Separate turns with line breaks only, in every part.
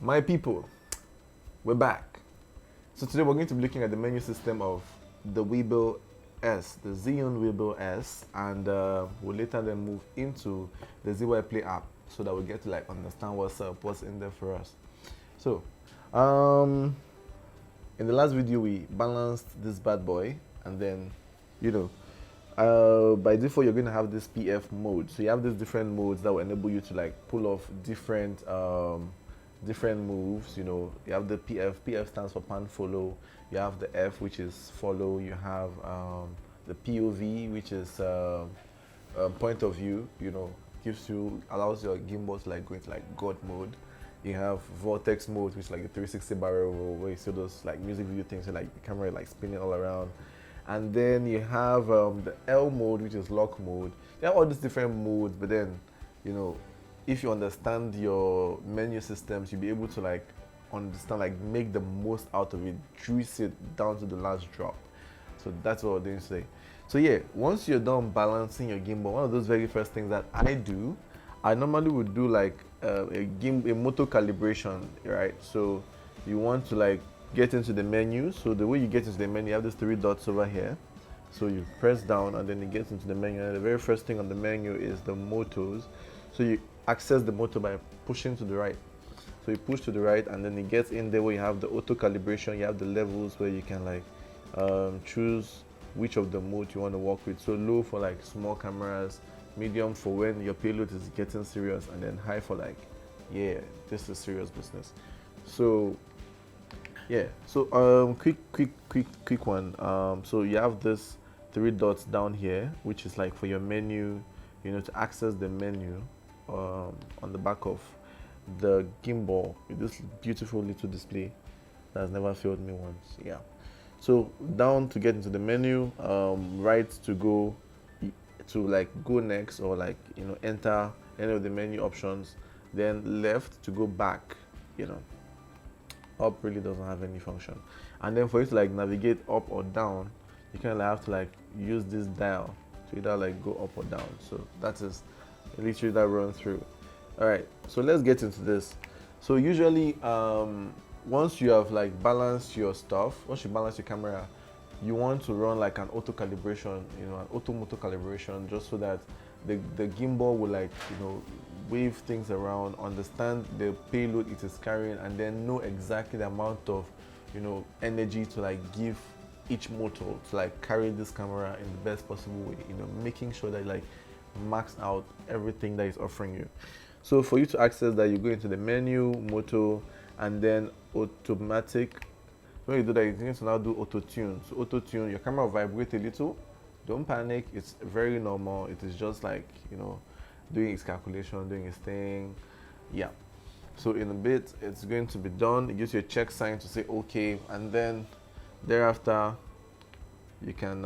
My people, we're back. So today we're going to be looking at the menu system of the Weebill S, the Xeon Weebill S, and we'll later then move into the ZY Play app so that we get to like understand what's up, what's in there for us. So, in the last video we balanced this bad boy, and then, by default you're going to have this PF mode. So you have these different modes that will enable you to like pull off different moves. You have the PF stands for pan follow. You have the F, which is follow. You have the POV, which is point of view. Allows your gimbal to like go into like God mode. You have vortex mode, which is like a 360 barrel roll, where you see those like music video things, so like the camera like spinning all around. And then you have the L mode, which is lock mode. You have all these different modes, but then, if you understand your menu systems, you'll be able to like understand, like make the most out of it, juice it down to the last drop. So that's what we're doing today. So yeah, once you're done balancing your gimbal, one of those very first things that I do, I normally would do like a motor calibration, right? So you want to like get into the menu. So the way you get into the menu, you have these three dots over here. So you press down and then it gets into the menu, and the very first thing on the menu is the motors. So you access the motor by pushing to the right. So you push to the right and then it gets in there where you have the auto calibration. You have the levels where you can like choose which of the modes you want to work with. So low for like small cameras, medium for when your payload is getting serious, and then high for like, yeah, this is serious business. So yeah, so quick one. So you have this three dots down here, which is like for your menu, to access the menu on the back of the gimbal with this beautiful little display that has never failed me once. Yeah. So down to get into the menu, right to go to like go next, or like enter any of the menu options, then left to go back. Up really doesn't have any function, and then for you to like navigate up or down, you kind of like have to like use this dial to either like go up or down. So that is literally that run through. All right, so let's get into this. So usually once you have like balanced your stuff, once you balance your camera, you want to run like an auto calibration, an auto motor calibration, just so that the gimbal will like wave things around, understand the payload it is carrying, and then know exactly the amount of energy to like give each motor to like carry this camera in the best possible way, making sure that like max out everything that is offering you. So for you to access that, you go into the menu, motor, and then automatic. When you do that, you need to now do auto tune. So auto tune, your camera will vibrate a little. Don't panic, it's very normal. It is just like doing its calculation, doing its thing. Yeah. So in a bit, it's going to be done. It gives you a check sign to say okay, and then thereafter you can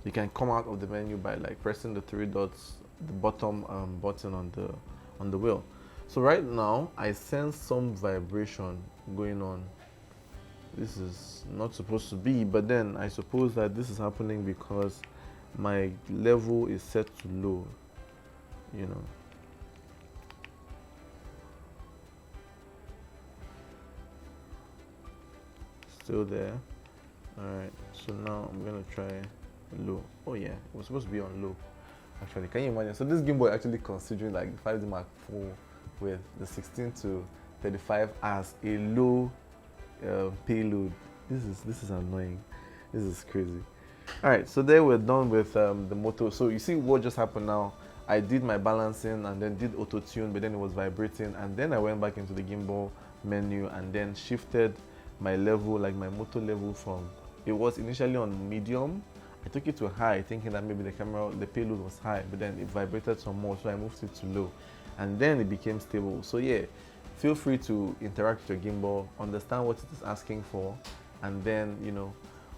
you can come out of the menu by like pressing the three dots, the bottom button on the wheel. So right now I sense some vibration going on. This is not supposed to be, but then I suppose that this is happening because my level is set to low, Still there. All right, so now I'm gonna try low. Oh yeah, it was supposed to be on low. Actually, can you imagine? So this gimbal is actually considering like the 5D Mark IV with the 16 to 35 as a low payload. This is annoying. This is crazy. All right, so there we're done with the motor. So you see what just happened now. I did my balancing and then did auto tune, but then it was vibrating, and then I went back into the gimbal menu and then shifted my level, like my motor level, from it was initially on medium. I took it to high, thinking that maybe the payload was high, but then it vibrated some more, so I moved it to low, and then it became stable. So yeah, feel free to interact with your gimbal, understand what it is asking for, and then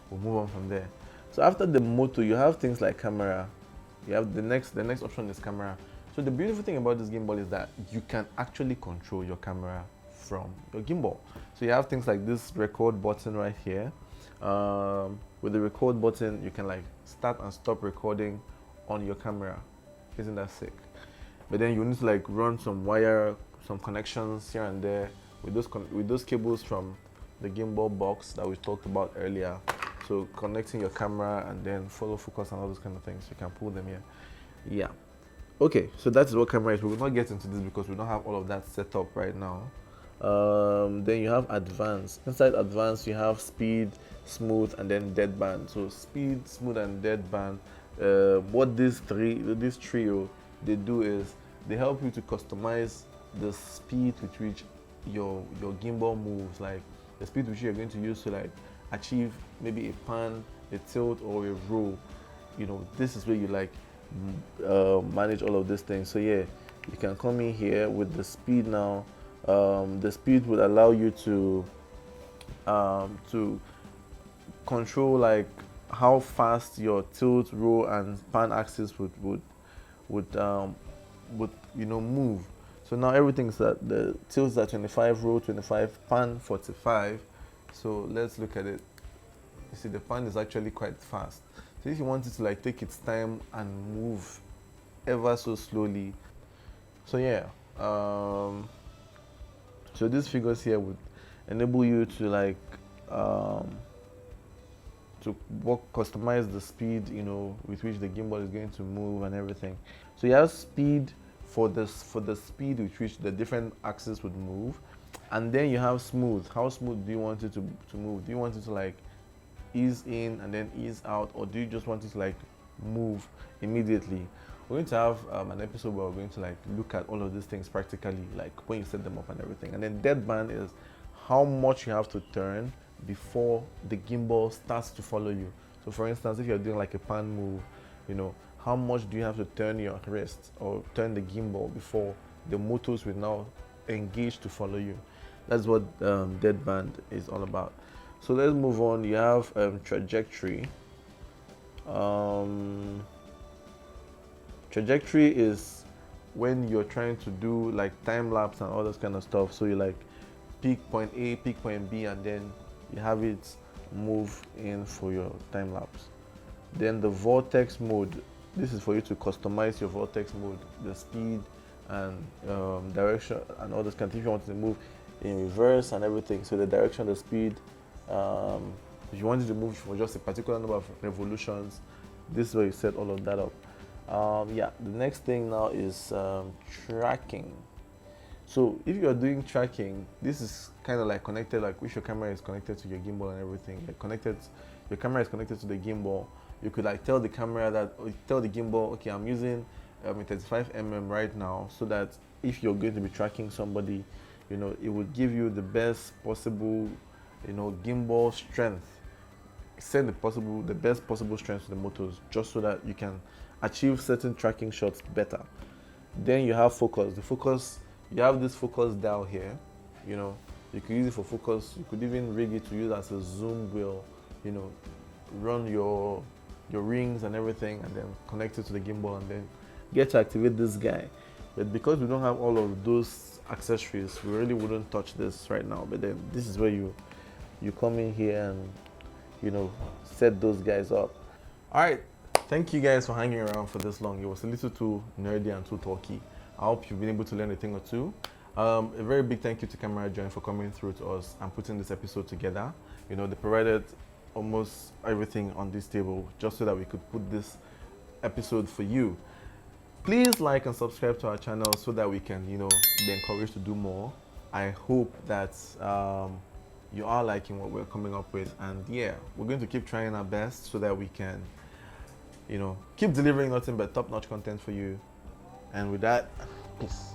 we'll move on from there. So after the motor, you have things like camera. You have the next option is camera. So the beautiful thing about this gimbal is that you can actually control your camera from your gimbal. So you have things like this record button right here. With the record button, you can like start and stop recording on your camera. Isn't that sick? but then you need to like run some wire, some connections here and there with those cables from the gimbal box that we talked about earlier. So connecting your camera and then follow focus and all those kind of things, you can pull them here. Yeah. Okay, so that's what camera is. We will not get into this because we don't have all of that set up right now. Then you have advanced. Inside advanced, you have speed, smooth, and then deadband. So speed, smooth, and deadband. What this trio they do is they help you to customize the speed with which your gimbal moves, like the speed which you're going to use to like achieve maybe a pan, a tilt, or a roll. You know, this is where you like manage all of these things. So yeah, you can come in here with the speed now. The speed would allow you to control like how fast your tilt, roll, and pan axis would move. So now everything's at the tilt's at 25, roll 25, pan 45. So let's look at it. You see the pan is actually quite fast. So if you want it to like take its time and move ever so slowly, so yeah. So these figures here would enable you to like customize the speed, you know, with which the gimbal is going to move and everything. So you have speed for the speed with which the different axes would move, and then you have smooth. How smooth do you want it to move? Do you want it to like ease in and then ease out, or do you just want it to like move immediately? We're going to have an episode where we're going to like look at all of these things practically, like when you set them up and everything. And then deadband is how much you have to turn before the gimbal starts to follow you. So for instance, if you're doing like a pan move, you know, how much do you have to turn your wrist or turn the gimbal before the motors will now engage to follow you? That's what deadband is all about. So let's move on. You have trajectory. Trajectory is when you're trying to do like time lapse and all this kind of stuff. So you like pick point A, pick point B, and then you have it move in for your time lapse. Then the vortex mode. This is for you to customize your vortex mode, the speed and direction and all this kind of things. If you want to move in reverse and everything, so the direction, the speed. If you wanted to move for just a particular number of revolutions, this is where you set all of that up. Yeah, the next thing now is tracking. So if you're doing tracking, this is kind of like connected, like if your camera is connected to your gimbal and everything, your camera is connected to the gimbal. You could like tell the gimbal, okay, I'm using a 35mm right now, so that if you're going to be tracking somebody, you know, it would give you the best possible, you know, gimbal strength. Set the best possible strength to the motors, just so that you can achieve certain tracking shots better. Then you have focus. The focus, you have this focus dial here. You know, you could use it for focus. You could even rig it to use as a zoom wheel. You know, run your rings and everything, and then connect it to the gimbal, and then get to activate this guy. But because we don't have all of those accessories, we really wouldn't touch this right now. But then this is where you come in here and, you know, set those guys up. All right, thank you guys for hanging around for this long. It was a little too nerdy and too talky. I hope you've been able to learn a thing or two. A very big thank you to Camera Joint for coming through to us and putting this episode together. You know, they provided almost everything on this table just so that we could put this episode for you. Please like and subscribe to our channel so that we can, you know, be encouraged to do more. I hope that you are liking what we're coming up with, and yeah, we're going to keep trying our best so that we can, you know, keep delivering nothing but top-notch content for you. And with that, peace.